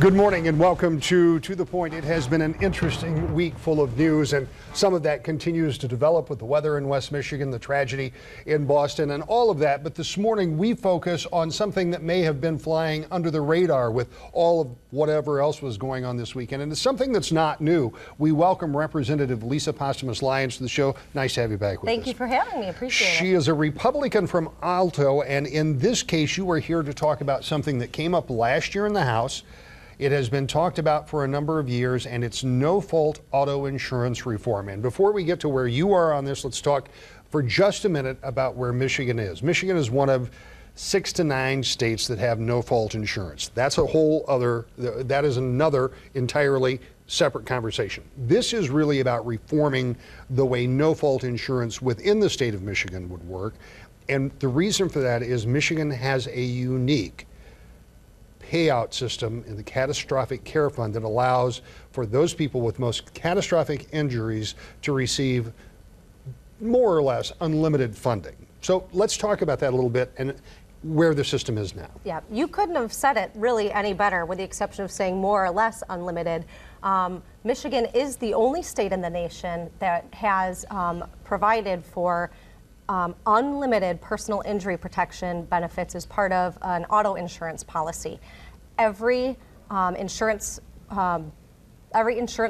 Good morning and welcome to The Point. It has been an interesting week full of news, and some of that continues to develop with the weather in West Michigan, the tragedy in Boston, and all of that. But this morning we focus on something that may have been flying under the radar with all of whatever else was going on this weekend, and it's something that's not new. We welcome Representative Lisa Postumus-Lyons to the show. Nice to have you back with us. Thank you for having me. Appreciate it. She is a Republican from Alto, and in this case you are here to talk about something that came up last year in the House. It has been talked about for a number of years, and it's no-fault auto insurance reform. And before we get to where you are on this, let's talk for just a minute about where Michigan is. Michigan is one of 6 to 9 states that have no-fault insurance. That's a whole other, that is another entirely separate conversation. This is really about reforming the way no-fault insurance within the state of Michigan would work. And the reason for that is Michigan has a unique payout system in the Catastrophic Care Fund that allows for those people with most catastrophic injuries to receive more or less unlimited funding. So let's talk about that a little bit and where the system is now. Yeah, you couldn't have said it really any better, with the exception of saying more or less unlimited. Michigan is the only state in the nation that has provided for unlimited personal injury protection benefits as part of an auto insurance policy. Every insurance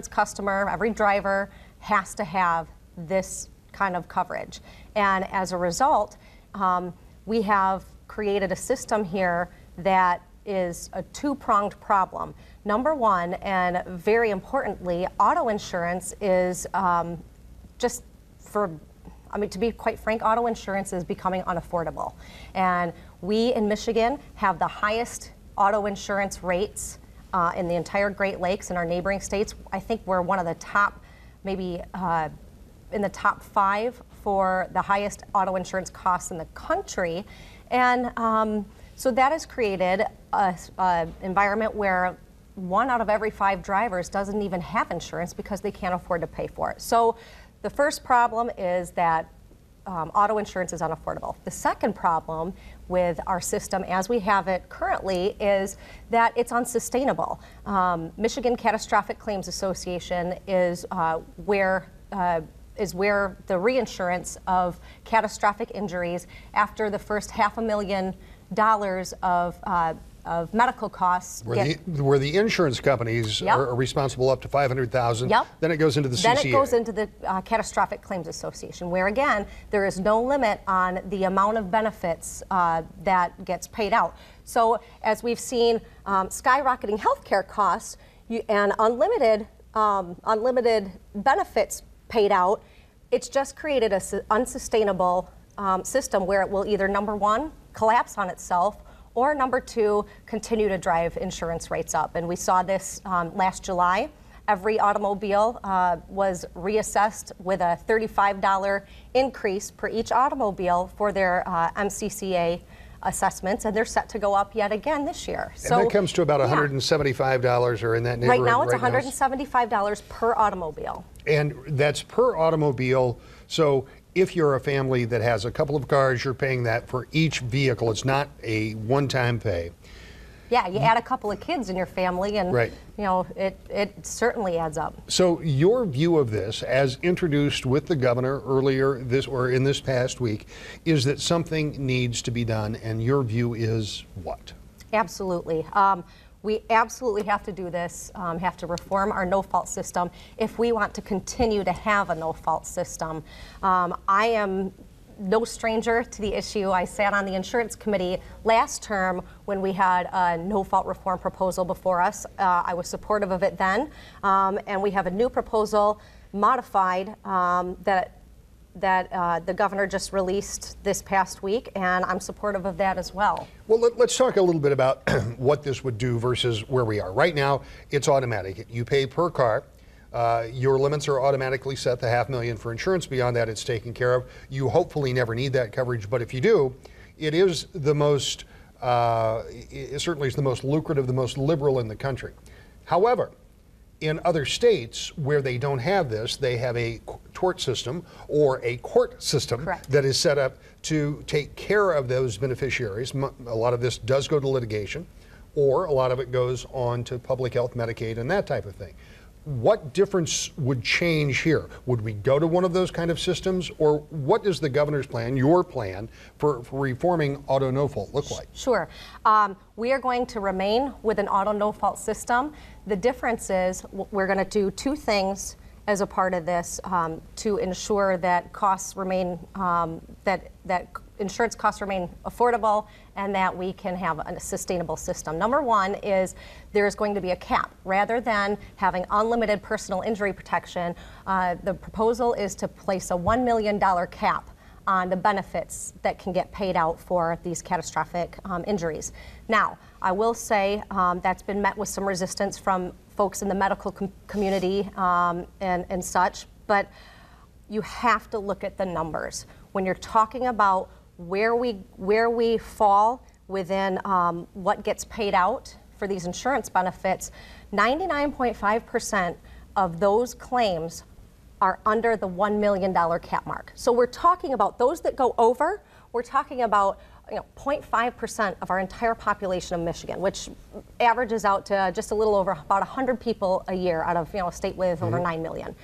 customer, every driver has to have this kind of coverage. And as a result, we have created a system here that is a two-pronged problem. Number one, and very importantly, auto insurance is just for, I mean, to be quite frank, auto insurance is becoming unaffordable. And we in Michigan have the highest auto insurance rates in the entire Great Lakes and our neighboring states. I think we're one of the top, maybe in the top 5 for the highest auto insurance costs in the country. And so that has created an environment where 1 out of every 5 drivers doesn't even have insurance because they can't afford to pay for it. So the first problem is that auto insurance is unaffordable. The second problem with our system as we have it currently is that it's unsustainable. Michigan Catastrophic Claims Association is where the reinsurance of catastrophic injuries after the first $500,000 of medical costs. Where the insurance companies are responsible up to $500,000. Yep. Then it goes into the MCCA. Then it goes into the Catastrophic Claims Association, where again, there is no limit on the amount of benefits that gets paid out. So as we've seen skyrocketing healthcare costs and unlimited benefits paid out, it's just created an unsustainable system where it will either, number one, collapse on itself, or number two, continue to drive insurance rates up. And we saw this last July. Every automobile was reassessed with a $35 increase per each automobile for their MCCA assessments, and they're set to go up yet again this year. So that comes to about $175 or in that neighborhood. Right now it's $175 per automobile. And that's per automobile. So if you're a family that has a couple of cars, you're paying that for each vehicle. It's not a one-time pay. Yeah, you add a couple of kids in your family and you know, it certainly adds up. So your view of this, as introduced with the governor earlier in this past week, is that something needs to be done, and your view is what? Absolutely. We absolutely have to do this, have to reform our no-fault system if we want to continue to have a no-fault system. I am no stranger to the issue. I sat on the insurance committee last term when we had a no-fault reform proposal before us. I was supportive of it then, and we have a new proposal modified that the governor just released this past week, and I'm supportive of that as well. Well, let's talk a little bit about what this would do versus where we are. Right now, it's automatic. You pay per car. Your limits are automatically set, the $500,000 for insurance. Beyond that, it's taken care of. You hopefully never need that coverage, but if you do, it is the most, it certainly is the most lucrative, the most liberal in the country. However, in other states where they don't have this, they have a tort system or a court system that is set up to take care of those beneficiaries. A lot of this does go to litigation. or a lot of it goes on to public health, Medicaid, and that type of thing. What difference would change here? Would we go to one of those kind of systems, or what does the governor's plan, your plan, for reforming auto no fault look like? Sure. We are going to remain with an auto no fault system. The difference is we're going to do two things as a part of this to ensure that costs remain, that insurance costs remain affordable and that we can have a sustainable system. Number one is there's going to be a cap. Rather than having unlimited personal injury protection, the proposal is to place a $1 million cap on the benefits that can get paid out for these catastrophic injuries. Now, I will say that's been met with some resistance from folks in the medical community and such, but you have to look at the numbers. When you're talking about where we fall within what gets paid out for these insurance benefits, 99.5% of those claims are under the $1 million cap mark. So we're talking about those that go over, we're talking about 0.5% of our entire population of Michigan, which averages out to just a little over about 100 people a year out of a state with over 9 million.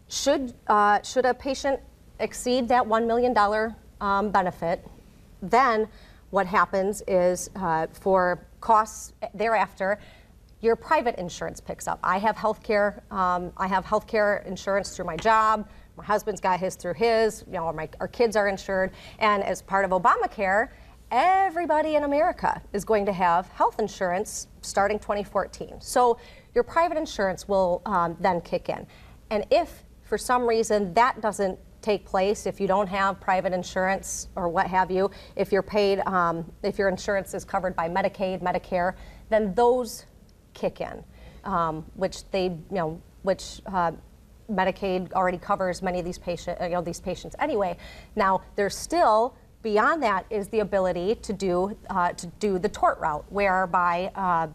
Should a patient exceed that $1 million benefit, then what happens is for costs thereafter, your private insurance picks up. I have healthcare. I have healthcare insurance through my job. My husband's got his through his. Our kids are insured, and as part of Obamacare, everybody in America is going to have health insurance starting 2014. So your private insurance will then kick in, and if for some reason that doesn't take place, if you don't have private insurance or what have you, if you're paid, if your insurance is covered by Medicaid, Medicare, then those kick in, which Medicaid already covers many of these patients anyway. Now, there's still beyond that is the ability to do the tort route, whereby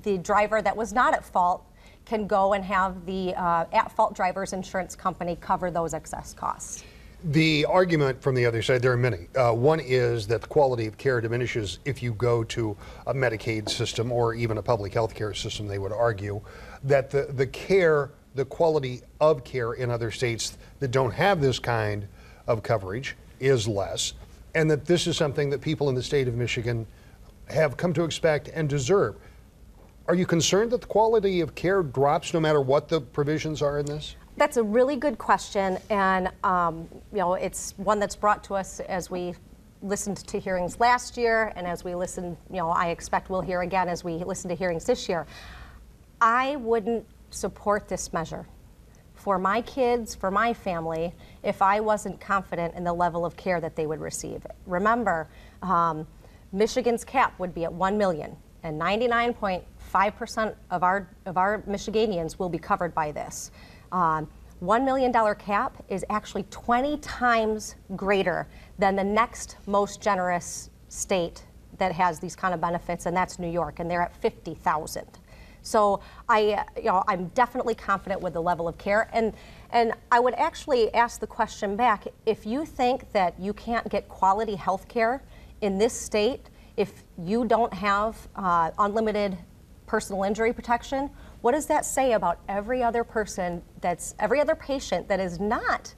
the driver that was not at fault can go and have the at-fault driver's insurance company cover those excess costs. The argument from the other side, there are many. One is that the quality of care diminishes if you go to a Medicaid system or even a public health care system. They would argue that the quality of care in other states that don't have this kind of coverage is less, and that this is something that people in the state of Michigan have come to expect and deserve. Are you concerned that the quality of care drops no matter what the provisions are in this? That's a really good question, and it's one that's brought to us as we listened to hearings last year, and as we listen, I expect we'll hear again as we listen to hearings this year. I wouldn't support this measure for my kids, for my family, if I wasn't confident in the level of care that they would receive. Remember, Michigan's cap would be at 1 million, and 99.5% of our Michiganians will be covered by this. $1 million cap is actually 20 times greater than the next most generous state that has these kind of benefits, and that's New York, and they're at 50,000. So I'm definitely confident with the level of care, and I would actually ask the question back: if you think that you can't get quality health care in this state, if you don't have unlimited personal injury protection, what does that say about every other patient that is not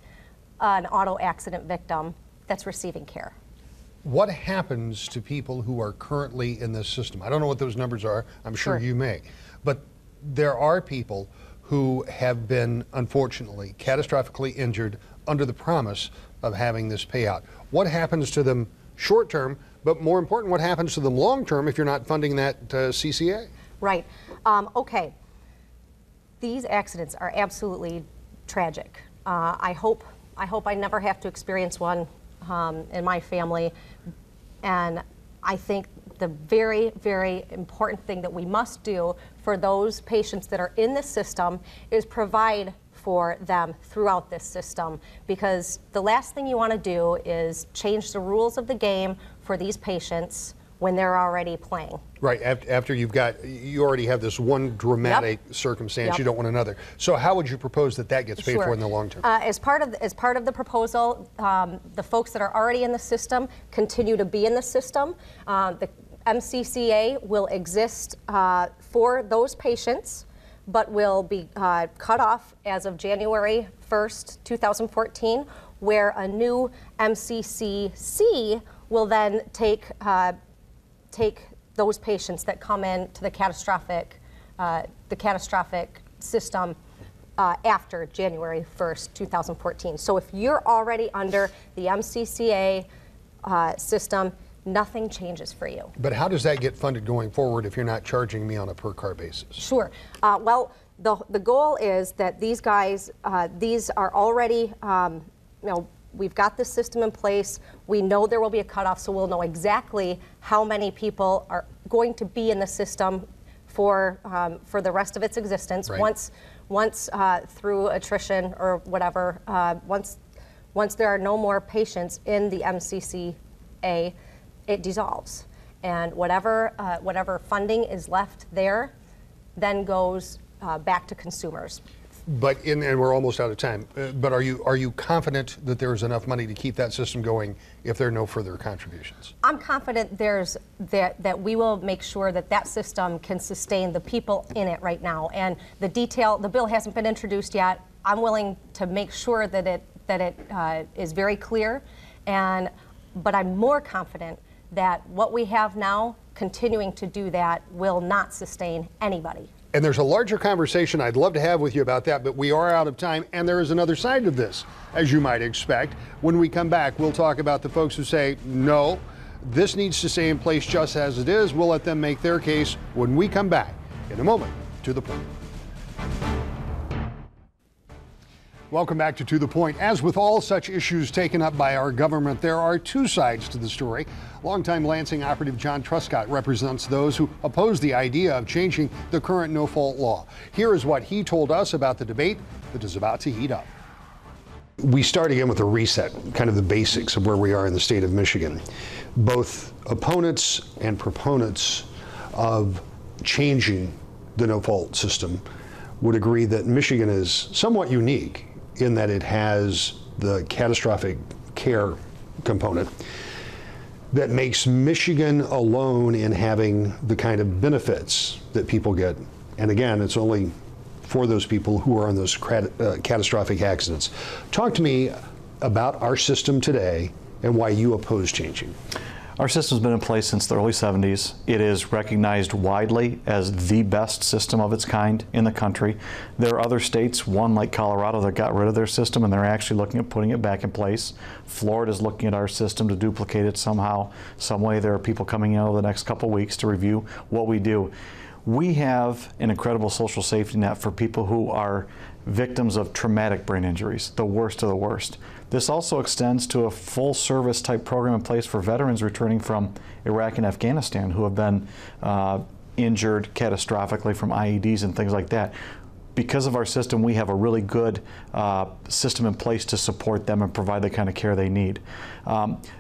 an auto accident victim that's receiving care? What happens to people who are currently in this system? I don't know what those numbers are. I'm sure you may. But there are people who have been, unfortunately, catastrophically injured under the promise of having this payout. What happens to them short term, but more important, what happens to them long term if you're not funding that CCA? Right. Okay. These accidents are absolutely tragic. I hope I never have to experience one in my family. And I think the very, very important thing that we must do for those patients that are in this system is provide for them throughout this system, because the last thing you want to do is change the rules of the game for these patients when they're already playing. Right, after you already have this one dramatic circumstance, you don't want another. So how would you propose that gets paid for in the long term? As part of the proposal, the folks that are already in the system continue to be in the system. MCCA will exist for those patients, but will be cut off as of January 1st, 2014, where a new MCCC will then take those patients that come in to the catastrophic system after January 1st, 2014. So if you're already under the MCCA system, nothing changes for you. But how does that get funded going forward if you're not charging me on a per car basis? Sure. Well, the goal is that these guys, these are already, we've got this system in place. We know there will be a cutoff, so we'll know exactly how many people are going to be in the system for the rest of its existence. Right. Once through attrition or whatever, once there are no more patients in the MCCA, it dissolves, and whatever funding is left there then goes back to consumers. But and we're almost out of time. But are you confident that there is enough money to keep that system going if there are no further contributions? I'm confident that we will make sure that system can sustain the people in it right now. And the bill hasn't been introduced yet. I'm willing to make sure that it is very clear, but I'm more confident that what we have now, continuing to do that, will not sustain anybody. And there's a larger conversation I'd love to have with you about that, but we are out of time, and there is another side to this, as you might expect. When we come back, we'll talk about the folks who say, no, this needs to stay in place just as it is. We'll let them make their case when we come back in a moment. To the Point. Welcome back to the Point. As with all such issues taken up by our government, there are two sides to the story. Longtime Lansing operative John Truscott represents those who oppose the idea of changing the current no-fault law. Here is what he told us about the debate that is about to heat up. We start again with a reset, kind of the basics of where we are in the state of Michigan. Both opponents and proponents of changing the no-fault system would agree that Michigan is somewhat unique in that it has the catastrophic care component that makes Michigan alone in having the kind of benefits that people get. And again, it's only for those people who are on those catastrophic accidents. Talk to me about our system today and why you oppose changing. Our system's been in place since the early 70s. It is recognized widely as the best system of its kind in the country. There are other states, one like Colorado, that got rid of their system, and they're actually looking at putting it back in place. Florida's looking at our system to duplicate it somehow, some way. There are people coming in over the next couple weeks to review what we do. We have an incredible social safety net for people who are victims of traumatic brain injuries, the worst of the worst. This also extends to a full service type program in place for veterans returning from Iraq and Afghanistan who have been injured catastrophically from IEDs and things like that. Because of our system, we have a really good system in place to support them and provide the kind of care they need.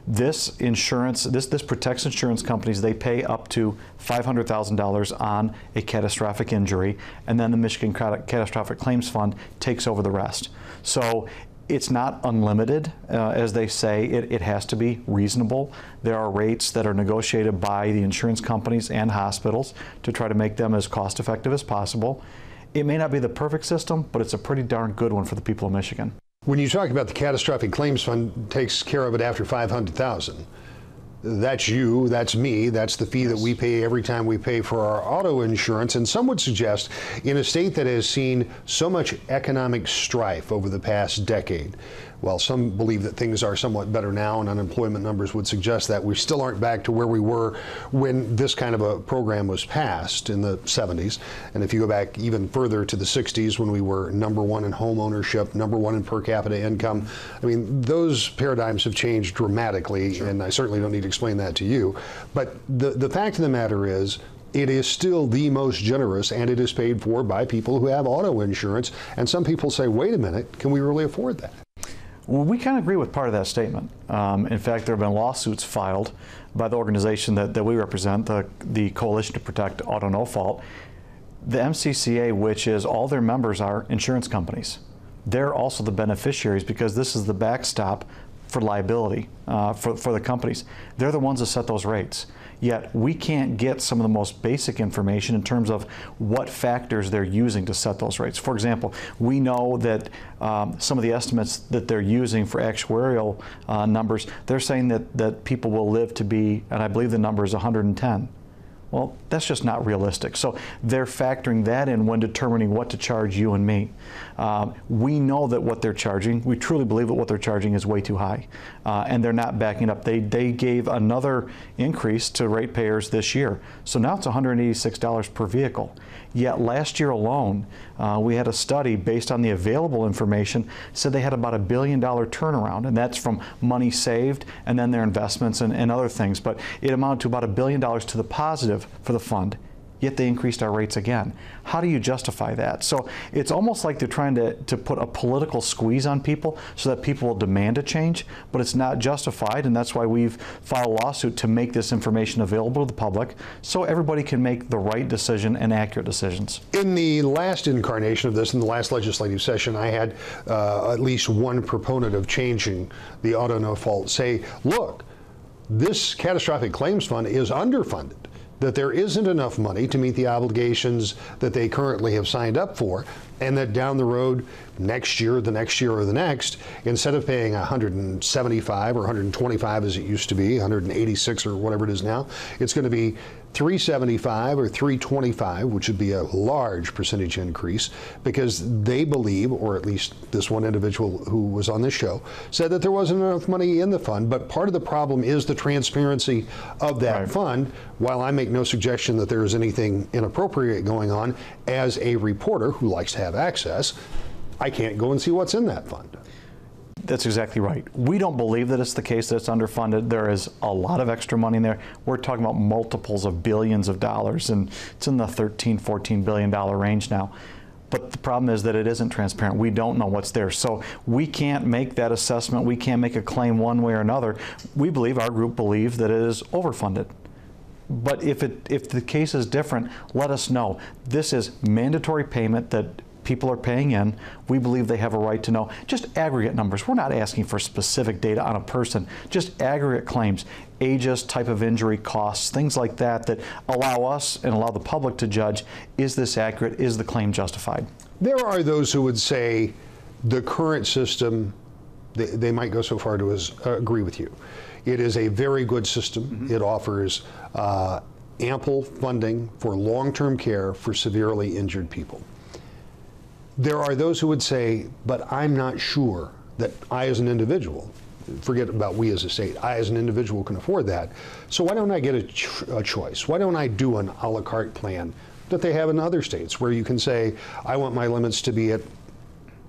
This insurance, this protects insurance companies. They pay up to $500,000 on a catastrophic injury, and then the Michigan Catastrophic Claims Fund takes over the rest. So it's not unlimited, as they say. It has to be reasonable. There are rates that are negotiated by the insurance companies and hospitals to try to make them as cost effective as possible. It may not be the perfect system, but it's a pretty darn good one for the people of Michigan. When you talk about the Catastrophic Claims Fund takes care of it after $500,000, that's you, that's me, that's the fee that we pay every time we pay for our auto insurance. And some would suggest in a state that has seen so much economic strife over the past decade, while some believe that things are somewhat better now and unemployment numbers would suggest that we still aren't back to where we were when this kind of a program was passed in the 70s. And if you go back even further to the 60s when we were #1 in home ownership, #1 in per capita income, I mean, those paradigms have changed dramatically. Sure. And I certainly don't need to explain that to you. But the fact of the matter is, it is still the most generous, and it is paid for by people who have auto insurance. And some people say, wait a minute, can we really afford that? Well, we kind of agree with part of that statement. In fact, there have been lawsuits filed by the organization that we represent, the Coalition to Protect Auto No Fault. The MCCA, which is all their members are insurance companies. They're also the beneficiaries because this is the backstop for liability for the companies. They're the ones that set those rates. Yet we can't get some of the most basic information in terms of what factors they're using to set those rates. For example, we know that some of the estimates that they're using for actuarial numbers, they're saying that people will live to be, and I believe the number is 110. Well, that's just not realistic. So they're factoring that in when determining what to charge you and me. We know that what they're charging, we truly believe that what they're charging is way too high, and they're not backing up. They gave another increase to ratepayers this year. So now it's $186 per vehicle. Yet last year alone, we had a study based on the available information said they had about $1 billion turnaround, and that's from money saved and then their investments and other things. But it amounted to about $1 billion to the positive for the fund. Yet they increased our rates again. How do you justify that? So it's almost like they're trying to put a political squeeze on people so that people will demand a change, but it's not justified, and that's why we've filed a lawsuit to make this information available to the public so everybody can make the right decision and accurate decisions. In the last incarnation of this, in the last legislative session, I had at least one proponent of changing the auto no fault say, look, this catastrophic claims fund is underfunded, that there isn't enough money to meet the obligations that they currently have signed up for, and that down the road, next year, the next year, or the next, instead of paying 175 or 125 as it used to be, 186 or whatever it is now, it's going to be 375 or 325, which would be a large percentage increase, because they believe, or at least this one individual who was on this show, said that there wasn't enough money in the fund. But part of the problem is the transparency of that fund. While I make no suggestion that there is anything inappropriate going on, as a reporter who likes to have access, I can't go and see what's in that fund. That's exactly right. We don't believe that it's the case that it's underfunded. There is a lot of extra money in there. We're talking about multiples of billions of dollars, and it's in the $13, $14 billion range now. But the problem is that it isn't transparent. We don't know what's there. So we can't make that assessment. We can't make a claim one way or another. We believe, our group believes, that it is overfunded. But if the case is different, let us know. This is mandatory payment that people are paying in. We believe they have a right to know. Just aggregate numbers. We're not asking for specific data on a person, just aggregate claims, ages, type of injury, costs, things like that, that allow us and allow the public to judge, is this accurate, is the claim justified? There are those who would say the current system, they might go so far to agree with you. It is a very good system. It offers ample funding for long-term care for severely injured people. There are those who would say, but I'm not sure that I as an individual, forget about we as a state, I as an individual can afford that. So why don't I get a choice? Why don't I do an a la carte plan that they have in other states, where you can say, I want my limits to be at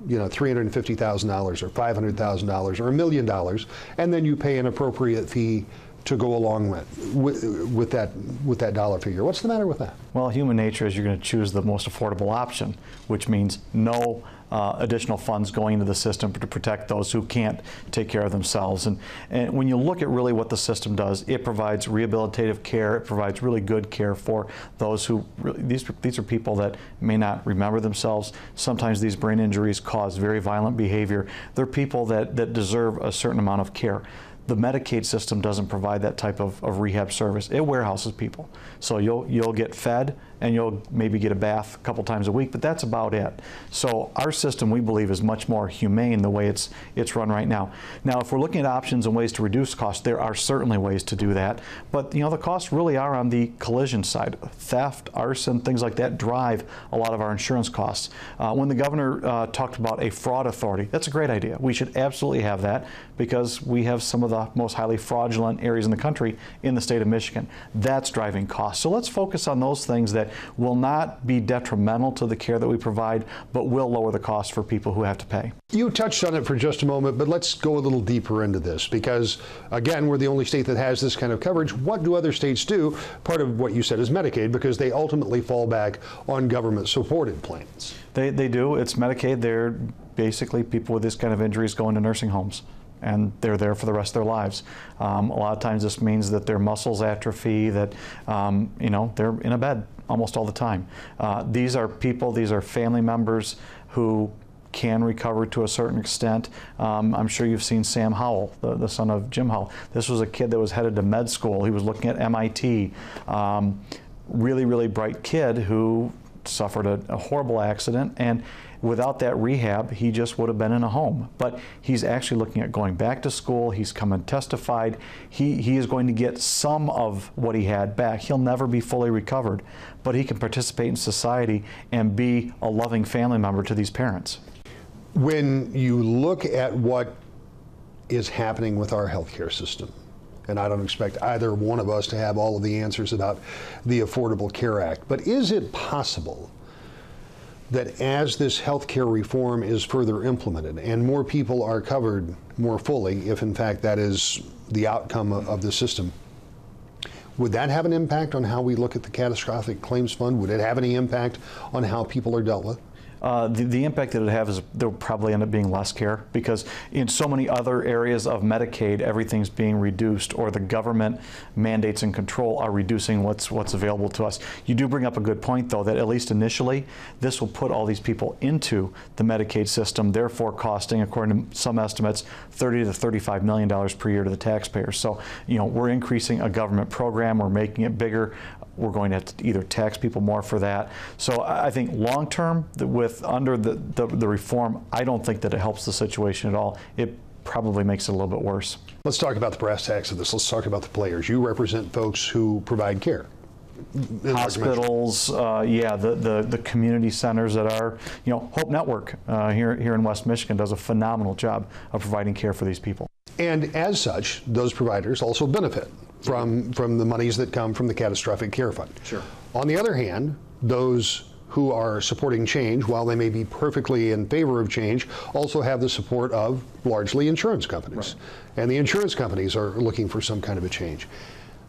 $350,000 or $500,000 or $1 million, and then you pay an appropriate fee to go along with that dollar figure. What's the matter with that? Well, human nature is you're going to choose the most affordable option, which means no additional funds going into the system to protect those who can't take care of themselves. And when you look at really what the system does, it provides rehabilitative care. It provides really good care for those who really, these are people that may not remember themselves. Sometimes these brain injuries cause very violent behavior. They're people that deserve a certain amount of care. The Medicaid system doesn't provide that type of rehab service. It warehouses people. So you'll get fed, and you'll maybe get a bath a couple times a week, but that's about it. So our system, we believe, is much more humane the way it's run right now. Now, if we're looking at options and ways to reduce costs, there are certainly ways to do that. But the costs really are on the collision side. Theft, arson, things like that drive a lot of our insurance costs. When the governor talked about a fraud authority, that's a great idea. We should absolutely have that, because we have some of the most highly fraudulent areas in the country in the state of Michigan. That's driving costs. So let's focus on those things that will not be detrimental to the care that we provide, but will lower the cost for people who have to pay. You touched on it for just a moment, but let's go a little deeper into this, because again, we're the only state that has this kind of coverage. What do other states do? Part of what you said is Medicaid, because they ultimately fall back on government supported plans. They do. It's Medicaid. They're basically people with this kind of injuries going to nursing homes, and they're there for the rest of their lives. A lot of times this means that their muscles atrophy, that they're in a bed almost all the time. These are people, these are family members who can recover to a certain extent. I'm sure you've seen Sam Howell, the son of Jim Howell. This was a kid that was headed to med school. He was looking at MIT. Really, really bright kid who suffered a horrible accident, and without that rehab, he just would have been in a home. But he's actually looking at going back to school. He's come and testified. He is going to get some of what he had back. He'll never be fully recovered, but he can participate in society and be a loving family member to these parents. When you look at what is happening with our healthcare system, and I don't expect either one of us to have all of the answers about the Affordable Care Act, but is it possible that as this health care reform is further implemented and more people are covered more fully, if in fact that is the outcome of the system, would that have an impact on how we look at the Catastrophic Claims Fund? Would it have any impact on how people are dealt with? The impact that it have is there'll probably end up being less care, because in so many other areas of Medicaid, everything's being reduced, or the government mandates and control are reducing what's available to us. You do bring up a good point, though, that at least initially, this will put all these people into the Medicaid system, therefore costing, according to some estimates, $30 to $35 million per year to the taxpayers. So, you know, we're increasing a government program, we're making it bigger. We're going to have to either tax people more for that. So I think long term, under the reform, I don't think that it helps the situation at all. It probably makes it a little bit worse. Let's talk about the brass tacks of this. Let's talk about the players. You represent folks who provide care. Hospitals, the community centers that are, you know, Hope Network here in West Michigan does a phenomenal job of providing care for these people. And as such, those providers also benefit from the monies that come from the Catastrophic Care Fund. Sure. On the other hand, those who are supporting change, while they may be perfectly in favor of change, also have the support of largely insurance companies. Right. And the insurance companies are looking for some kind of a change.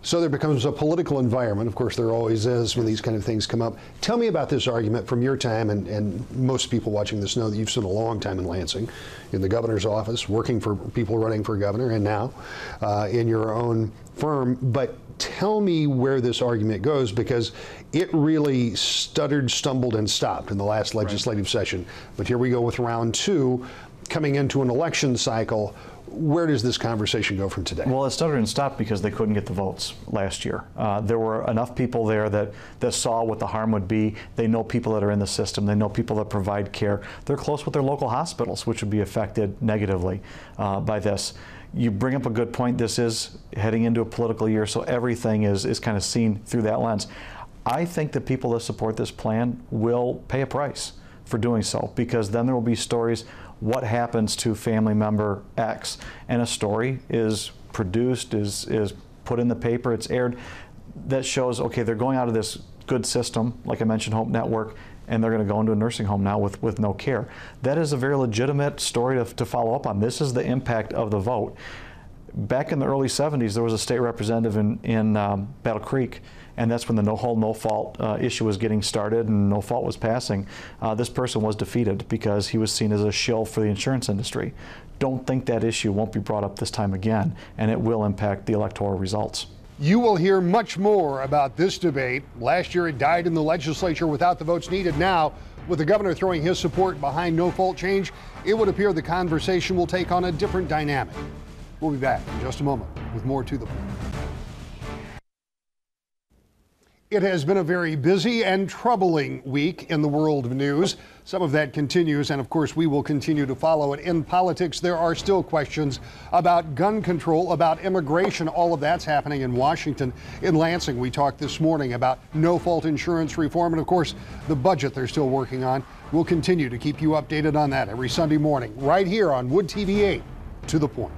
So there becomes a political environment. Of course, there always is when these kind of things come up. Tell me about this argument from your time, and most people watching this know that you've spent a long time in Lansing, in the governor's office, working for people running for governor, and now in your own firm. But tell me where this argument goes, because it really stuttered, stumbled, and stopped in the last legislative session. But here we go with round two, coming into an election cycle. Where does this conversation go from today? Well, it stuttered and stopped because they couldn't get the votes last year. There were enough people there that saw what the harm would be. They know people that are in the system. They know people that provide care. They're close with their local hospitals, which would be affected negatively by this. You bring up a good point. This is heading into a political year, so everything is kind of seen through that lens. I think that people that support this plan will pay a price for doing so, because then there will be stories, what happens to family member X? And a story is produced, is put in the paper, it's aired, that shows, okay, they're going out of this good system, like I mentioned, Hope Network, and they're going to go into a nursing home now with no care. That is a very legitimate story to follow up on. This is the impact of the vote. Back in the early 70s, there was a state representative in Battle Creek, and that's when the no hold, no fault issue was getting started and no fault was passing. This person was defeated because he was seen as a shill for the insurance industry. Don't think that issue won't be brought up this time again, and it will impact the electoral results. You will hear much more about this debate. Last year it died in the legislature without the votes needed. Now, with the governor throwing his support behind no fault change, it would appear the conversation will take on a different dynamic. We'll be back in just a moment with more To the Point. It has been a very busy and troubling week in the world of news. Some of that continues, and of course we will continue to follow it. In politics, there are still questions about gun control, about immigration. All of that's happening in Washington. In Lansing, we talked this morning about no-fault insurance reform, and of course the budget they're still working on. We'll continue to keep you updated on that every Sunday morning right here on Wood TV 8, To the Point.